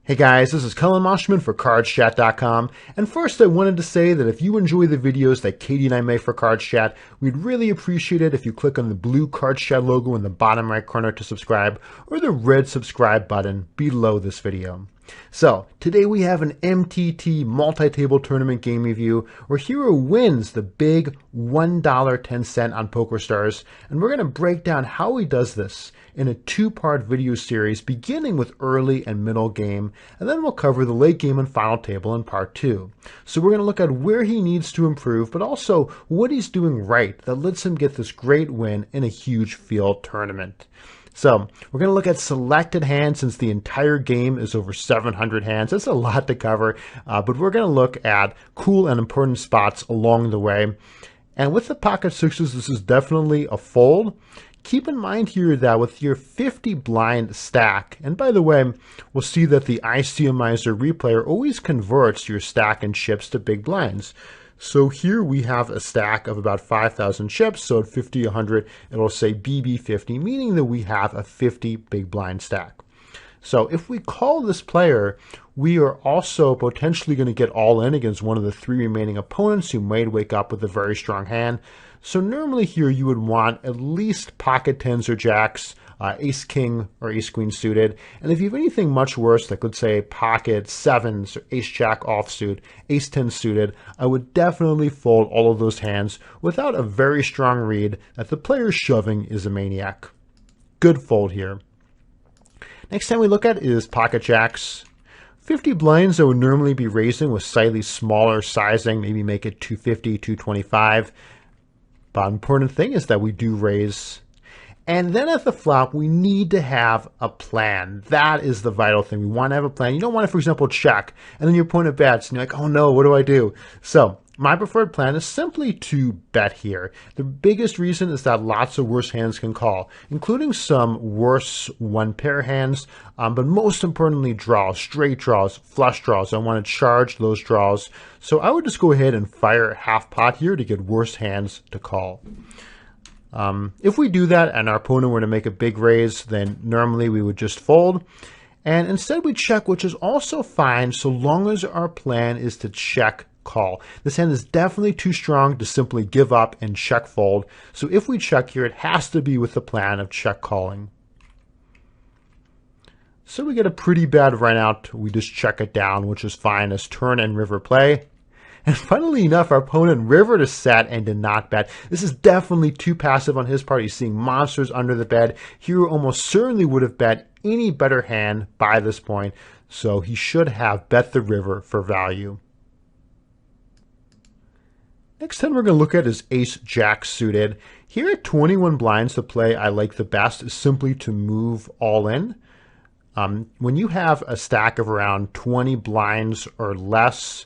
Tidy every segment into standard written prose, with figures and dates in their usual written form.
Hey guys, this is Collin Moshman for CardsChat.com, and first I wanted to say that if you enjoy the videos that Katie and I make for CardsChat, we'd really appreciate it if you click on the blue CardsChat logo in the bottom right corner to subscribe, or the red subscribe button below this video. So, today we have an MTT multi-table tournament game review where Hero wins the big $1.10 on PokerStars, and we're going to break down how he does this in a two-part video series beginning with early and middle game, and then we'll cover the late game and final table in part 2. So we're going to look at where he needs to improve, but also what he's doing right that lets him get this great win in a huge field tournament. So we're going to look at selected hands since the entire game is over 700 hands. That's a lot to cover, but we're going to look at cool and important spots along the way. And with the pocket sixes, this is definitely a fold. Keep in mind here that with your 50 blind stack, and by the way, we'll see that the ICMizer replayer always converts your stack and chips to big blinds. So here we have a stack of about 5,000 chips, so at 50, 100, it'll say BB50, meaning that we have a 50 big blind stack. So if we call this player, we are also potentially going to get all in against one of the 3 remaining opponents who might wake up with a very strong hand. So normally here you would want at least pocket tens or jacks, ace king or ace queen suited. And if you have anything much worse, like let's say pocket sevens or ace jack offsuit, ace 10 suited, I would definitely fold all of those hands without a very strong read that the player shoving is a maniac. Good fold here. Next time we look at is pocket jacks. 50 blinds I would normally be raising with slightly smaller sizing, maybe make it 250, 225. But important thing is that we do raise. And then at the flop, we need to have a plan. That is the vital thing. We want to have a plan. You don't want to, for example, check, and then your opponent bets, and you're like, oh no, what do I do? So my preferred plan is simply to bet here. The biggest reason is that lots of worse hands can call, including some worse one-pair hands, but most importantly, draws, straight draws, flush draws. I want to charge those draws. So I would just go ahead and fire half pot here to get worse hands to call. If we do that and our opponent were to make a big raise, then normally we would just fold. And instead we check, which is also fine so long as our plan is to check call. This hand is definitely too strong to simply give up and check fold. So if we check here, it has to be with the plan of check calling. So we get a pretty bad run out. We just check it down, which is fine as turn and river play. And funnily enough, our opponent rivered a set and did not bet. This is definitely too passive on his part. He's seeing monsters under the bed. Hero almost certainly would have bet any better hand by this point, so he should have bet the river for value. Next hand we're going to look at is ace jack suited. Here at 21 blinds, the play I like the best is simply to move all in. When you have a stack of around 20 blinds or less,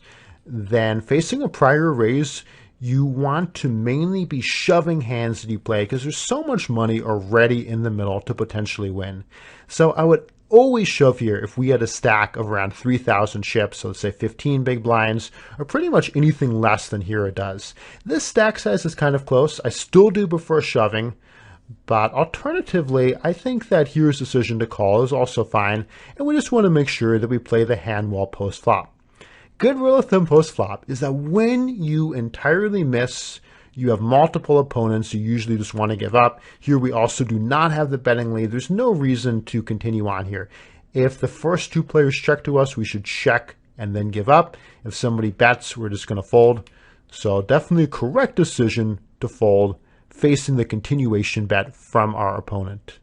then facing a prior raise, you want to mainly be shoving hands that you play because there's so much money already in the middle to potentially win. So I would always shove here if we had a stack of around 3,000 chips, so let's say 15 big blinds, or pretty much anything less than Hero does. This stack size is kind of close. I still do prefer shoving, but alternatively, I think that Hero's decision to call is also fine, and we just want to make sure that we play the hand well post-flop. Good rule of thumb post-flop is that when you entirely miss, you have multiple opponents who usually just want to give up. Here we also do not have the betting lead. There's no reason to continue on here. If the first 2 players check to us, we should check and then give up. If somebody bets, we're just going to fold. So definitely a correct decision to fold, facing the continuation bet from our opponent.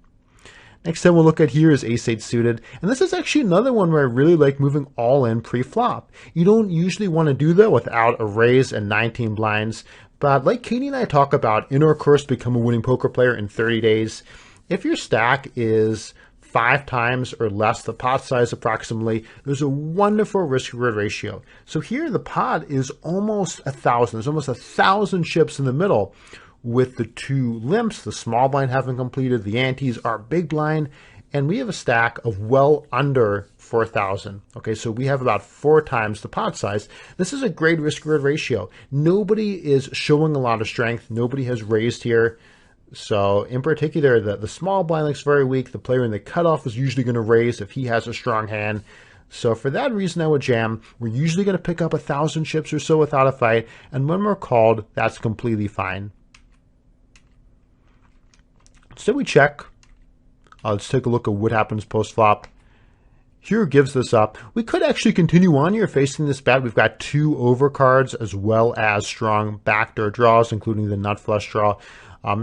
Next time we'll look at here is Ac8 Suited, and this is actually another one where I really like moving all in pre-flop. You don't usually want to do that without a raise and 19 blinds, but like Katie and I talk about in our course Become a Winning Poker Player in 30 Days, if your stack is 5 times or less the pot size approximately, there's a wonderful risk-reward ratio. So here the pot is almost 1,000. There's almost 1,000 chips in the middle, with the 2 limps, the small blind having completed, the antes, our big blind, and we have a stack of well under 4,000. Okay, so we have about 4 times the pot size. This is a great risk-reward ratio. Nobody is showing a lot of strength. Nobody has raised here. So in particular, the small blind looks very weak. The player in the cutoff is usually going to raise if he has a strong hand. So for that reason, I would jam. We're usually going to pick up 1,000 chips or so without a fight, and when we're called, that's completely fine. So we check. Let's take a look at what happens post-flop. Here gives this up. We could actually continue on here facing this bet. We've got 2 overcards as well as strong backdoor draws, including the nut flush draw.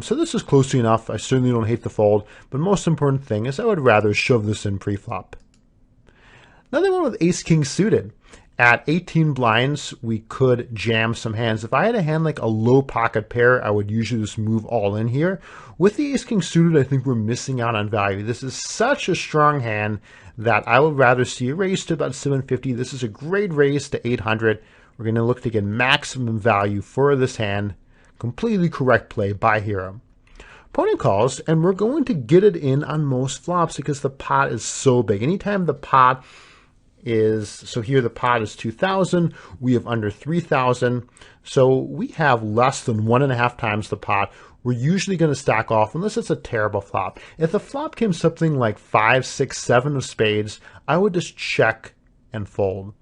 So this is close enough. I certainly don't hate the fold, but most important thing is I would rather shove this in pre-flop. Another one with ace-king suited. At 18 blinds, we could jam some hands. If I had a hand like a low pocket pair, I would usually just move all in here. With the ace-king suited, I think we're missing out on value. This is such a strong hand that I would rather see a raise to about 750. This is a great raise to 800. We're going to look to get maximum value for this hand. Completely correct play by Hero. Opponent calls, and we're going to get it in on most flops because the pot is so big. Anytime the pot is, so here the pot is 2,000, we have under 3,000, so we have less than 1.5 times the pot. We're usually going to stack off unless it's a terrible flop. If the flop came something like 5, 6, 7 of spades, I would just check and fold.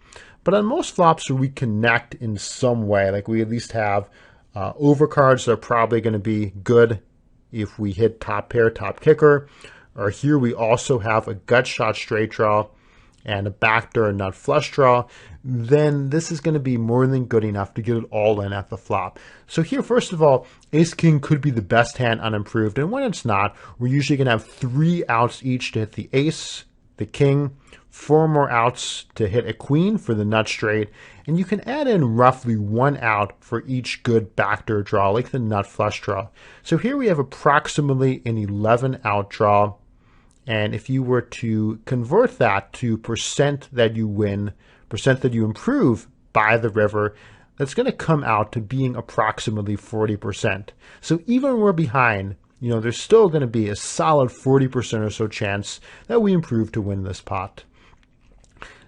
But on most flops where we connect in some way, like we at least have overcards that are probably going to be good if we hit top pair, top kicker, or here we also have a gut shot straight draw and a backdoor nut flush draw, then this is going to be more than good enough to get it all in at the flop. So here, first of all, ace-king could be the best hand unimproved, and when it's not, we're usually going to have 3 outs each to hit the ace, the king, 4 more outs to hit a queen for the nut straight, and you can add in roughly 1 out for each good backdoor draw, like the nut flush draw. So here we have approximately an 11 out draw. And if you were to convert that to percent that you win, percent that you improve by the river, that's going to come out to being approximately 40%. So even when we're behind, you know, there's still going to be a solid 40% or so chance that we improve to win this pot.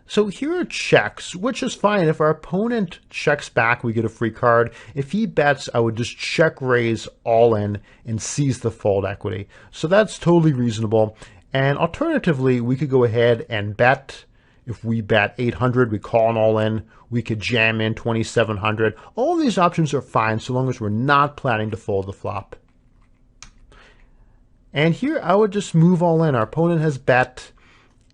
So here are checks, which is fine. If our opponent checks back, we get a free card. If he bets, I would just check raise all in and seize the fold equity. So that's totally reasonable. And alternatively, we could go ahead and bet. If we bet 800, we call an all in. We could jam in 2,700. All of these options are fine so long as we're not planning to fold the flop. And here I would just move all in. Our opponent has bet,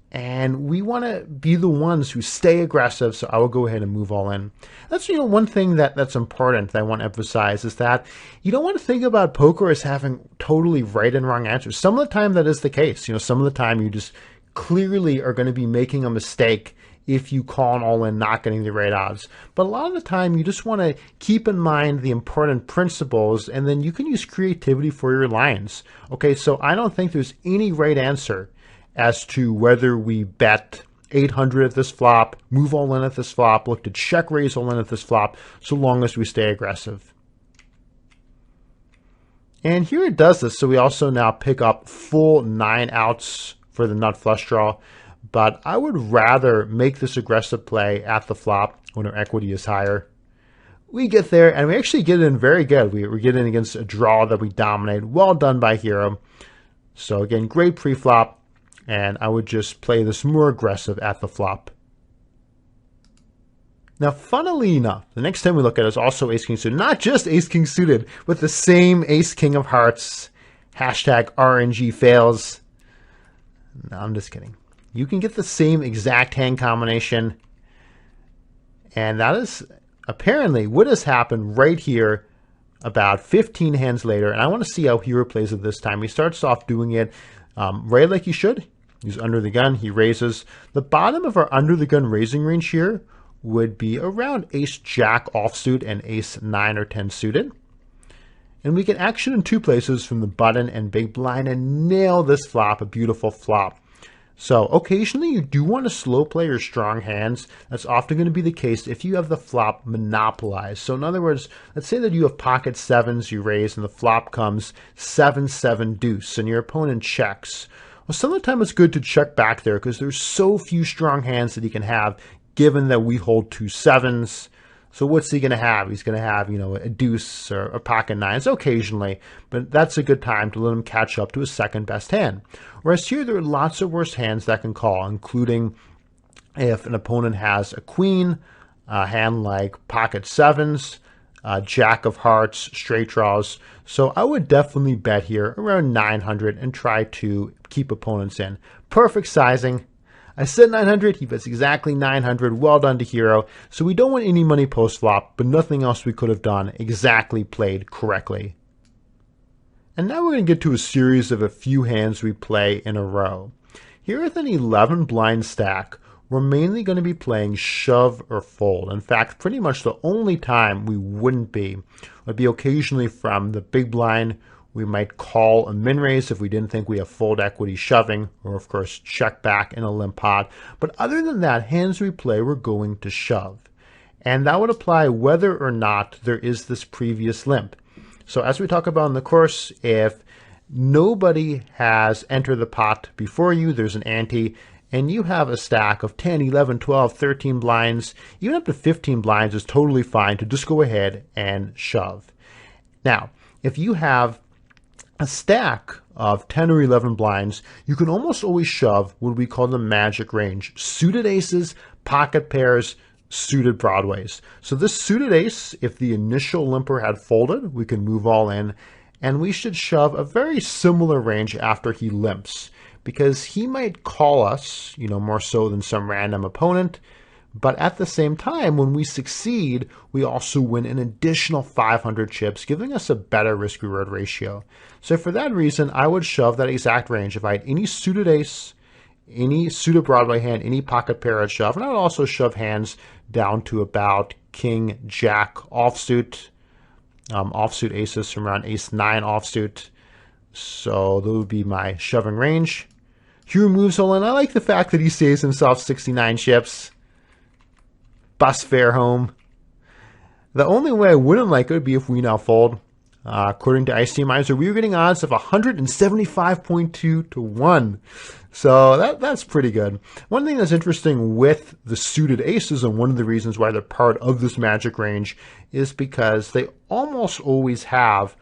and we want to be the ones who stay aggressive, so I will go ahead and move all in. That's, you know, one thing that's important that I want to emphasize is that you don't want to think about poker as having totally right and wrong answers. Some of the time that is the case. You know, some of the time you just clearly are going to be making a mistake if you call an all in not getting the right odds. But a lot of the time you just want to keep in mind the important principles, and then you can use creativity for your lines. Okay, so I don't think there's any right answer as to whether we bet 800 at this flop, move all in at this flop, look to check raise all in at this flop, so long as we stay aggressive. And here it does this, so we also now pick up full 9 outs for the nut flush draw, but I would rather make this aggressive play at the flop when our equity is higher. We get there, and we actually get in very good. We get in against a draw that we dominate. Well done by Hero. So again, great pre-flop. And I would just play this more aggressive at the flop. Now, funnily enough, the next time we look at it is also ace-king suited. Not just ace-king suited, with the same ace-king of hearts. Hashtag RNG fails. No, I'm just kidding. You can get the same exact hand combination. And that is apparently what has happened right here about 15 hands later. And I want to see how Hero plays it this time. He starts off doing it right like he should. He's under the gun, he raises. The bottom of our under the gun raising range here would be around ace-jack offsuit and ace-9 or 10 suited. And we can action in 2 places from the button and big blind and nail this flop, a beautiful flop. So occasionally you do want to slow play your strong hands. That's often going to be the case if you have the flop monopolized. So in other words, let's say that you have pocket 7s you raise and the flop comes 7-7 deuce and your opponent checks. Well, some of the time it's good to check back there because there's so few strong hands that he can have given that we hold 2 7s. So what's he going to have? He's going to have, you know, a deuce or a pocket 9s occasionally, but that's a good time to let him catch up to his second best hand. Whereas here there are lots of worse hands that can call, including if an opponent has a queen, a hand like pocket sevens, jack of hearts, straight draws. So I would definitely bet here around 900 and try to keep opponents in. Perfect sizing. I said 900, he bets exactly 900. Well done to Hero. So we don't want any money post-flop, but nothing else we could have done exactly played correctly. And now we're going to get to a series of a few hands we play in a row. Here with an 11 blind stack, we're mainly going to be playing shove or fold. In fact, pretty much the only time we wouldn't be would be occasionally from the big blind. We might call a min raise if we didn't think we have fold equity shoving, or of course check back in a limp pot. But other than that, hands we play, we're going to shove. And that would apply whether or not there is this previous limp. So as we talk about in the course, if nobody has entered the pot before you, there's an ante, and you have a stack of 10, 11, 12, 13 blinds, even up to 15 blinds is totally fine to just go ahead and shove. Now, if you have a stack of 10 or 11 blinds, you can almost always shove what we call the magic range. Suited aces, pocket pairs, suited broadways. So this suited ace, if the initial limper had folded, we can move all in, and we should shove a very similar range after he limps, because he might call us, more so than some random opponent. But at the same time, when we succeed, we also win an additional 500 chips, giving us a better risk-reward ratio. So for that reason, I would shove that exact range. If I had any suited ace, any suited Broadway hand, any pocket pair, I'd shove. And I would also shove hands down to about king, jack, offsuit, offsuit aces from around ace 9 offsuit. So those would be my shoving range. Hugh moves all in. I like the fact that he saves himself 69 chips. Bus fare home. The only way I wouldn't like it would be if we now fold. According to ICMizer, we were getting odds of 175.2 to 1. So that's pretty good. One thing that's interesting with the suited aces, and one of the reasons why they're part of this magic range, is because they almost always have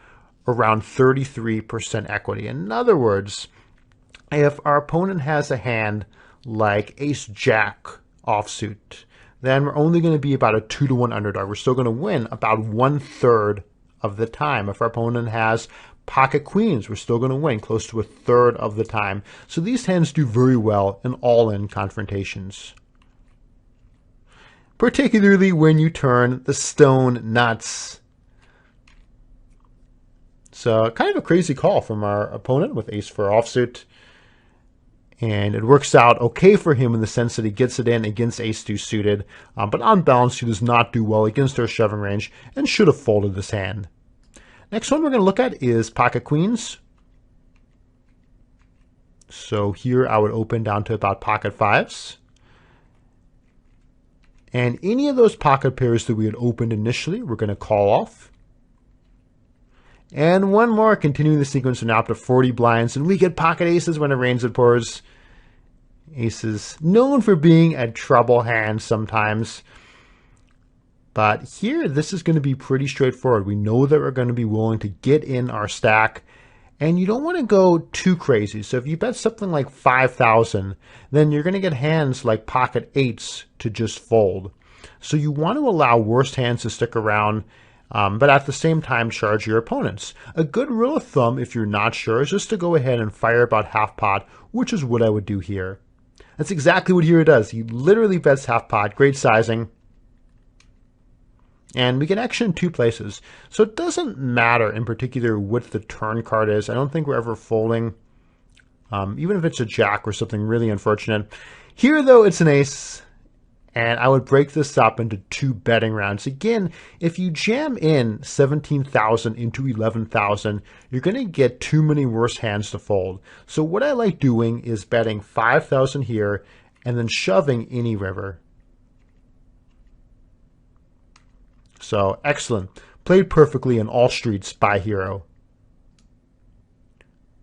around 33% equity. In other words, if our opponent has a hand like ace-jack offsuit, then we're only going to be about a 2 to 1 underdog. We're still going to win about 1/3 of the time. If our opponent has pocket queens, we're still going to win close to 1/3 of the time. So these hands do very well in all-in confrontations, particularly when you turn the stone nuts. So kind of a crazy call from our opponent with ace-4 offsuit. And it works out okay for him in the sense that he gets it in against ace-2 suited. But on balance, he does not do well against our shoving range and should have folded this hand. Next one we're going to look at is pocket queens. So here I would open down to about pocket fives. And any of those pocket pairs that we had opened initially, we're going to call off. And one more, continuing the sequence now up to 40 blinds, and we get pocket aces when it rains it pours. Aces, known for being a trouble hand sometimes. But here, this is going to be pretty straightforward. We know that we're going to be willing to get in our stack, and you don't want to go too crazy. So if you bet something like 5,000, then you're going to get hands like pocket eights to just fold. So you want to allow worse hands to stick around, but at the same time charge your opponents. A good rule of thumb, if you're not sure, is just to go ahead and fire about half pot, which is what I would do here. That's exactly what Hero does. He literally bets half pot. Great sizing. And we can action in 2 places. So it doesn't matter in particular what the turn card is. I don't think we're ever folding, even if it's a jack or something really unfortunate. Here, though, it's an ace. And I would break this up into 2 betting rounds. Again, if you jam in 17,000 into 11,000, you're going to get too many worse hands to fold. So what I like doing is betting 5,000 here and then shoving any river. So excellent. Played perfectly in all streets by Hero.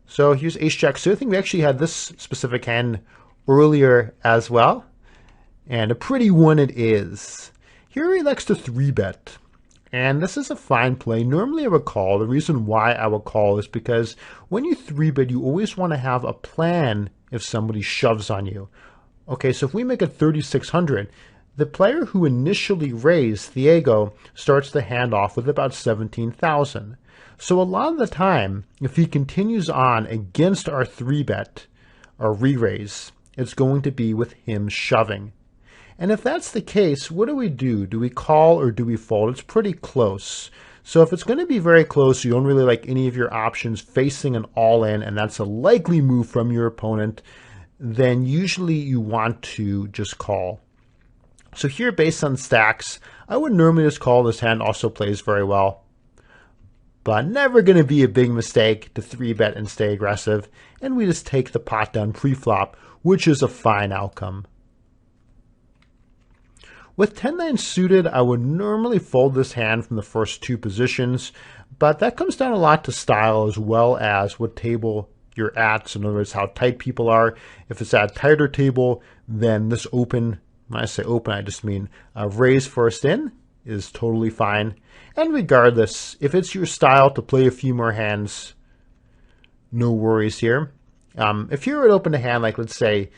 So here's ace-jack. So I think we actually had this specific hand earlier as well. And a pretty one it is. Here he likes to 3-bet. And this is a fine play. Normally I would call. The reason why I would call is because when you 3-bet, you always want to have a plan if somebody shoves on you. Okay, so if we make it 3,600, the player who initially raised, Diego, starts the hand off with about 17,000. So a lot of the time, if he continues on against our 3-bet, or re-raise, it's going to be with him shoving. And if that's the case, what do we do? Do we call or do we fold? It's pretty close. So if it's going to be very close, you don't really like any of your options facing an all-in, and that's a likely move from your opponent, then usually you want to just call. So here, based on stacks, I would normally just call. This hand also plays very well, but never going to be a big mistake to 3-bet and stay aggressive, and we just take the pot down pre-flop, which is a fine outcome. With 10-9 suited, I would normally fold this hand from the first 2 positions, but that comes down a lot to style as well as what table you're at. So in other words, how tight people are. If it's at a tighter table, then this open, when I say open, I just mean raise first in, is totally fine. And regardless, if it's your style to play a few more hands, no worries here. If you're an open hand, like let's say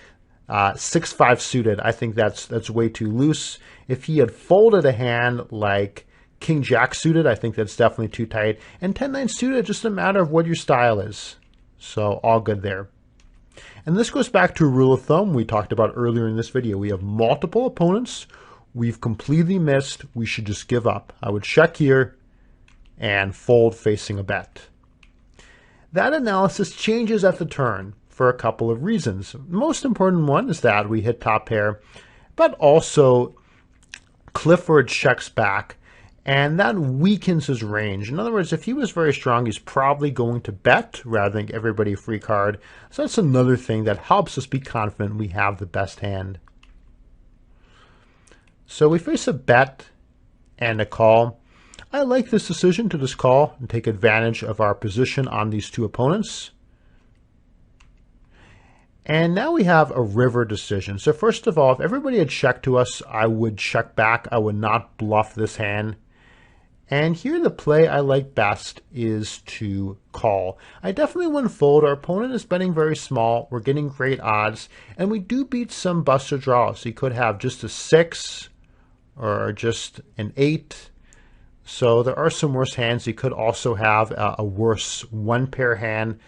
6-5 suited, I think that's way too loose. If he had folded a hand like King Jack suited, I think that's definitely too tight. And 10-9 suited, just a matter of what your style is. So all good there. And this goes back to a rule of thumb we talked about earlier in this video. We have multiple opponents. We've completely missed. We should just give up. I would check here and fold facing a bet. That analysis changes at the turn for a couple of reasons. The most important one is that we hit top pair, but also Clifford checks back, and that weakens his range. In other words, if he was very strong, he's probably going to bet rather than give everybody a free card. So that's another thing that helps us be confident we have the best hand. So we face a bet and a call. I like this decision to just call and take advantage of our position on these 2 opponents. And now we have a river decision. So first of all, if everybody had checked to us, I would check back. I would not bluff this hand. And here the play I like best is to call. I definitely wouldn't fold. Our opponent is betting very small. We're getting great odds. And we do beat some buster draws. So you could have just a 6 or just an 8. So there are some worse hands. You could also have a worse 1-pair hand.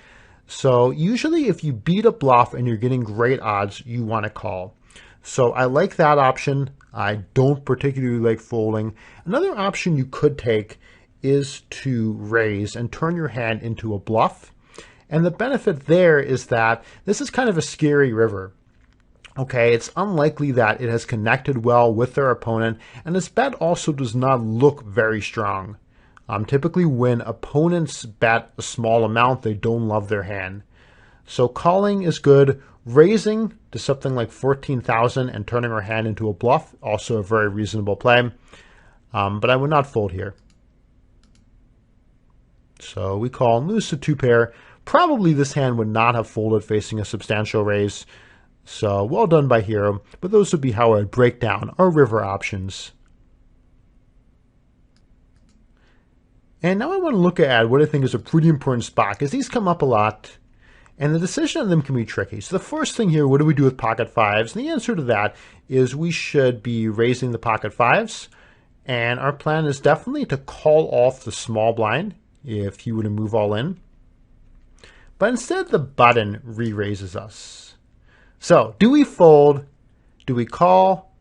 So usually if you beat a bluff and you're getting great odds, you want to call. So I like that option. I don't particularly like folding. Another option you could take is to raise and turn your hand into a bluff. And the benefit there is that this is kind of a scary river. Okay, it's unlikely that it has connected well with their opponent, and this bet also does not look very strong. Typically when opponents bet a small amount, they don't love their hand. So calling is good. Raising to something like 14,000 and turning our hand into a bluff, also a very reasonable play. But I would not fold here. So we call and lose to 2-pair. Probably this hand would not have folded facing a substantial raise. So well done by Hero. But those would be how I would break down our river options. And now I want to look at what I think is a pretty important spot, because these come up a lot, and the decision on them can be tricky. So the first thing here, what do we do with pocket 5s? And the answer to that is we should be raising the pocket 5s, and our plan is definitely to call off the small blind if he were to move all in. But instead, the button re-raises us. So do we fold? Do we call?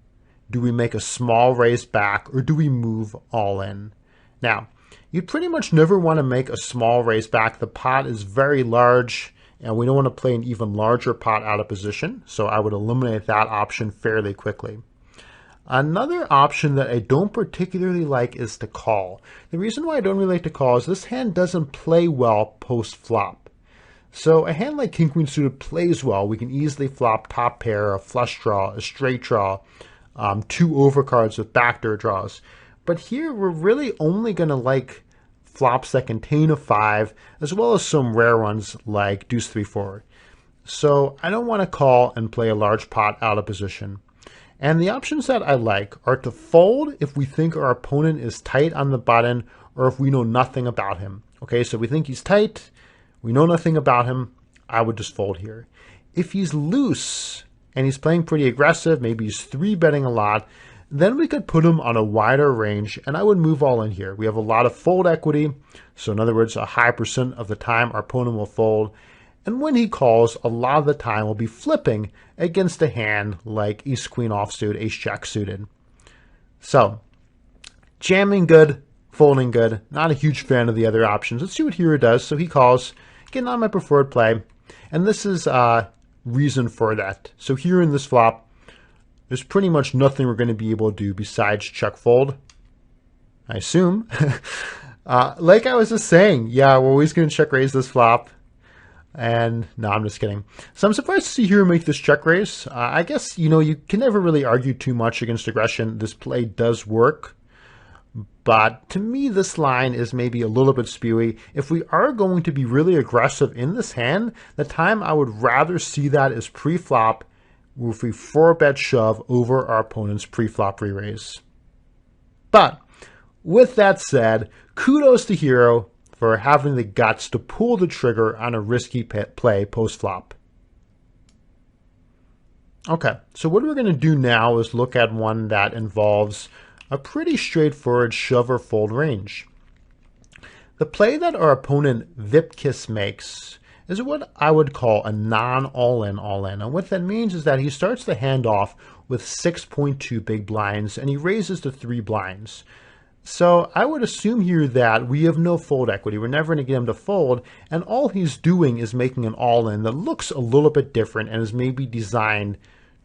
Do we make a small raise back? Or do we move all in? Now, you'd pretty much never want to make a small raise back. The pot is very large, and we don't want to play an even larger pot out of position. So I would eliminate that option fairly quickly. Another option that I don't particularly like is to call. The reason why I don't really like to call is this hand doesn't play well post-flop. So a hand like King Queen suited plays well. We can easily flop top pair, a flush draw, a straight draw, 2 overcards with backdoor draws. But here we're really only going to like flops that contain a 5, as well as some rare ones like deuce 3-4. So I don't want to call and play a large pot out of position. And the options that I like are to fold if we think our opponent is tight on the button, or if we know nothing about him. Okay, so we think he's tight, we know nothing about him, I would just fold here. If he's loose and he's playing pretty aggressive, maybe he's 3-betting a lot, then we could put him on a wider range, and I would move all in here. We have a lot of fold equity, so in other words, a high percent of the time our opponent will fold, and when he calls, a lot of the time we'll be flipping against a hand like ace-queen offsuit, ace-jack suited. So, jamming good, folding good. Not a huge fan of the other options. Let's see what hero does. So he calls, again, not my preferred play, and this is reason for that. So here in this flop, there's pretty much nothing we're going to be able to do besides check fold, I assume. Like I was just saying, yeah, we're always going to check raise this flop. And no, I'm just kidding. So I'm surprised to see hero make this check raise. I guess, you can never really argue too much against aggression. This play does work. But to me, this line is maybe a little bit spewy. If we are going to be really aggressive in this hand, the time I would rather see that is pre-flop, if we 4-bet shove over our opponent's pre-flop re-raise. But with that said, kudos to hero for having the guts to pull the trigger on a risky play post-flop. Okay, so what we're going to do now is look at one that involves a pretty straightforward shove or fold range. The play that our opponent Vipkiss makes is what I would call a non-all-in all-in. And what that means is that he starts the hand off with 6.2 big blinds and he raises to 3 blinds. So I would assume here that we have no fold equity. We're never going to get him to fold, and all he's doing is making an all-in that looks a little bit different and is maybe designed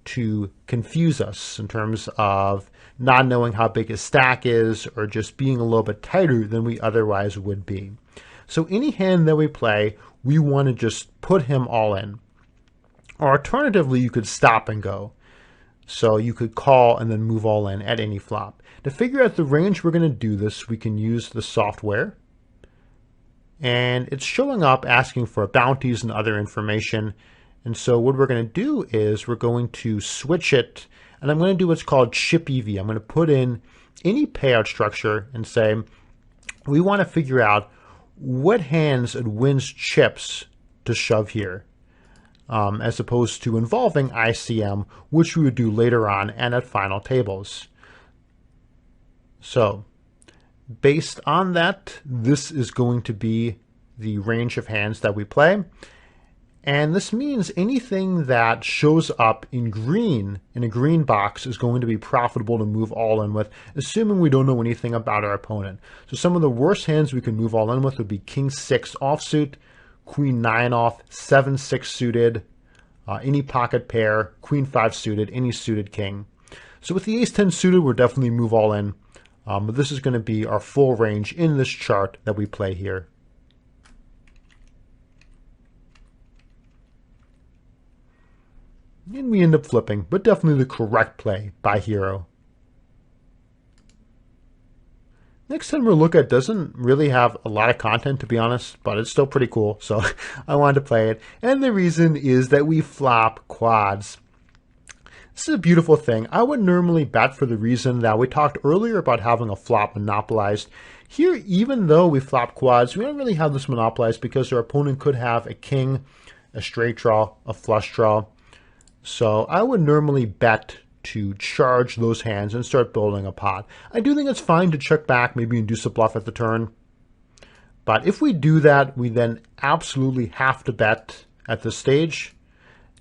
to confuse us in terms of not knowing how big his stack is or just being a little bit tighter than we otherwise would be. So any hand that we play, we want to just put him all in. Or alternatively, you could stop and go. So you could call and then move all in at any flop. To figure out the range we're going to do this, we can use the software. And it's showing up asking for bounties and other information. And so what we're going to do is we're going to switch it, and I'm going to do what's called chip EV. I'm going to put in any payout structure and say we want to figure out what hands it wins chips to shove here, as opposed to involving ICM, which we would do later on and at final tables. So based on that, this is going to be the range of hands that we play. And this means anything that shows up in green, in a green box, is going to be profitable to move all in with, assuming we don't know anything about our opponent. So some of the worst hands we can move all in with would be King 6 offsuit, Queen 9 off, 7-6 suited, any pocket pair, Queen 5 suited, any suited king. So with the Ace 10 suited, we're definitely move all in. But this is going to be our full range in this chart that we play here. And we end up flipping, but definitely the correct play by hero. Next time we'll look at doesn't really have a lot of content, to be honest, but it's still pretty cool, so I wanted to play it. And the reason is that we flop quads. This is a beautiful thing. I would normally bet for the reason that we talked earlier about having a flop monopolized. Here, even though we flop quads, we don't really have this monopolized because our opponent could have a king, a straight draw, a flush draw. So I would normally bet to charge those hands and start building a pot. I do think it's fine to check back, maybe induce a bluff at the turn. But if we do that, we then absolutely have to bet at this stage.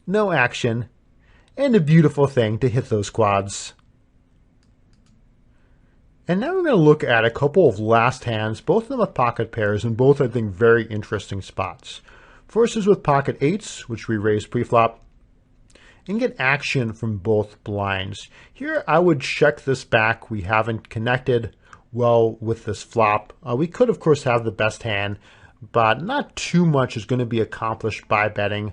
No action. And a beautiful thing to hit those quads. And now we're going to look at a couple of last hands, both of them with pocket pairs, and both I think very interesting spots. First is with pocket 8s, which we raise pre-flop, and get action from both blinds. Here I would check this back. We haven't connected well with this flop. We could of course have the best hand, but not too much is going to be accomplished by betting.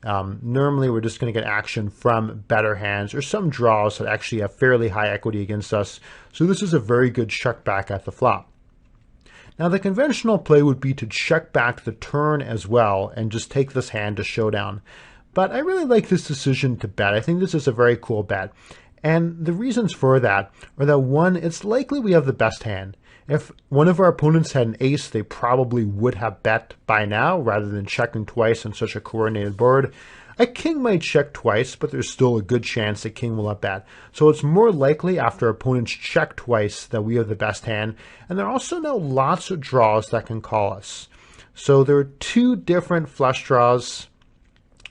Normally we're just going to get action from better hands or some draws that actually have fairly high equity against us. So this is a very good check back at the flop. Now the conventional play would be to check back the turn as well and just take this hand to showdown. But I really like this decision to bet. I think this is a very cool bet. And the reasons for that are that, one, it's likely we have the best hand. If one of our opponents had an ace, they probably would have bet by now rather than checking twice on such a coordinated board. A king might check twice, but there's still a good chance that king will bet. So it's more likely after opponents check twice that we have the best hand. And there are also now lots of draws that can call us. So there are two different flush draws.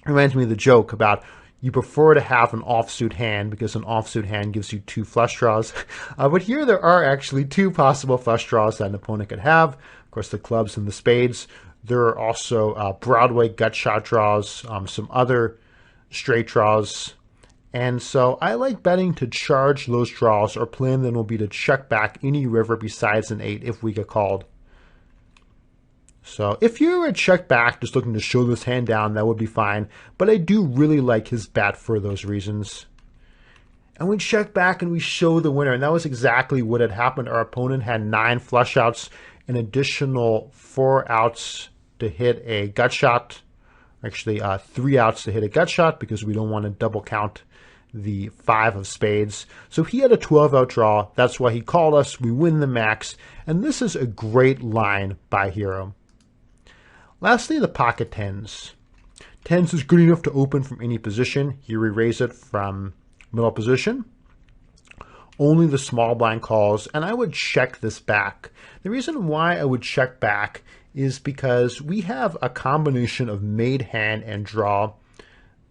Reminds me of the joke about you prefer to have an offsuit hand because an offsuit hand gives you two flush draws. But here there are actually two possible flush draws that an opponent could have. Of course, the clubs and the spades. There are also Broadway gut shot draws, some other straight draws. And so I like betting to charge those draws. Our plan then will be to check back any river besides an 8 if we get called. So if you're a check back just looking to show this hand down, that would be fine. But I do really like his bet for those reasons. And we check back and we show the winner. And that was exactly what had happened. Our opponent had 9 flush outs, an additional 4 outs to hit a gut shot. Actually, 3 outs to hit a gut shot because we don't want to double count the 5 of spades. So he had a 12 out draw. That's why he called us. We win the max. And this is a great line by Hero. Lastly, the pocket tens. Tens is good enough to open from any position. Here we raise it from middle position. Only the small blind calls, and I would check this back. The reason why I would check back is because we have a combination of made hand and draw.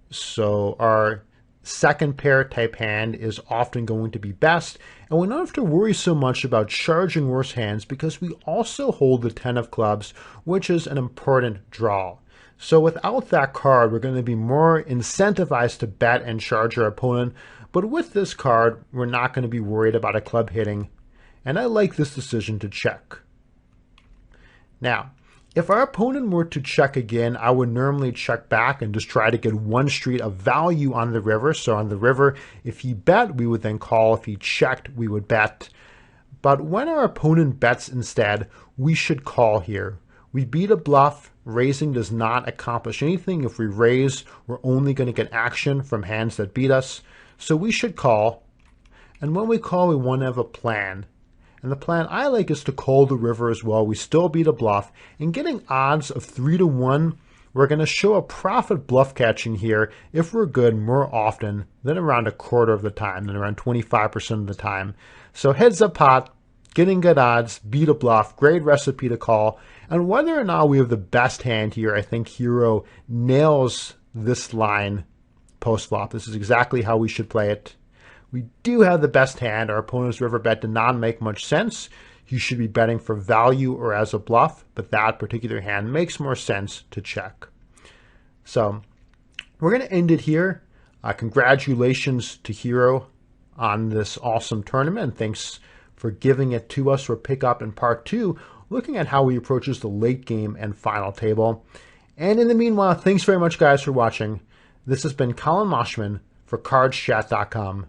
So our second pair type hand is often going to be best, and we don't have to worry so much about charging worse hands because we also hold the 10 of clubs, which is an important draw. So without that card, we're going to be more incentivized to bet and charge our opponent, but with this card, we're not going to be worried about a club hitting, and I like this decision to check. Now, if our opponent were to check again, I would normally check back and just try to get one street of value on the river. So on the river, if he bet, we would then call. If he checked, we would bet. But when our opponent bets instead, we should call here. We beat a bluff. Raising does not accomplish anything. If we raise, we're only going to get action from hands that beat us. So we should call. And when we call, we want to have a plan. And the plan I like is to call the river as well. We still beat a bluff. And getting odds of 3 to 1, we're going to show a profit bluff catching here if we're good more often than around a quarter of the time, than around 25% of the time. So heads up pot, getting good odds, beat a bluff, great recipe to call. And whether or not we have the best hand here, I think Hero nails this line post-flop. This is exactly how we should play it. We do have the best hand. Our opponent's river bet did not make much sense. He should be betting for value or as a bluff, but that particular hand makes more sense to check. So we're going to end it here. Congratulations to Hero on this awesome tournament. Thanks for giving it to us for pickup in part 2, looking at how he approaches the late game and final table. And in the meanwhile, thanks very much, guys, for watching. This has been Collin Moshman for CardsChat.com.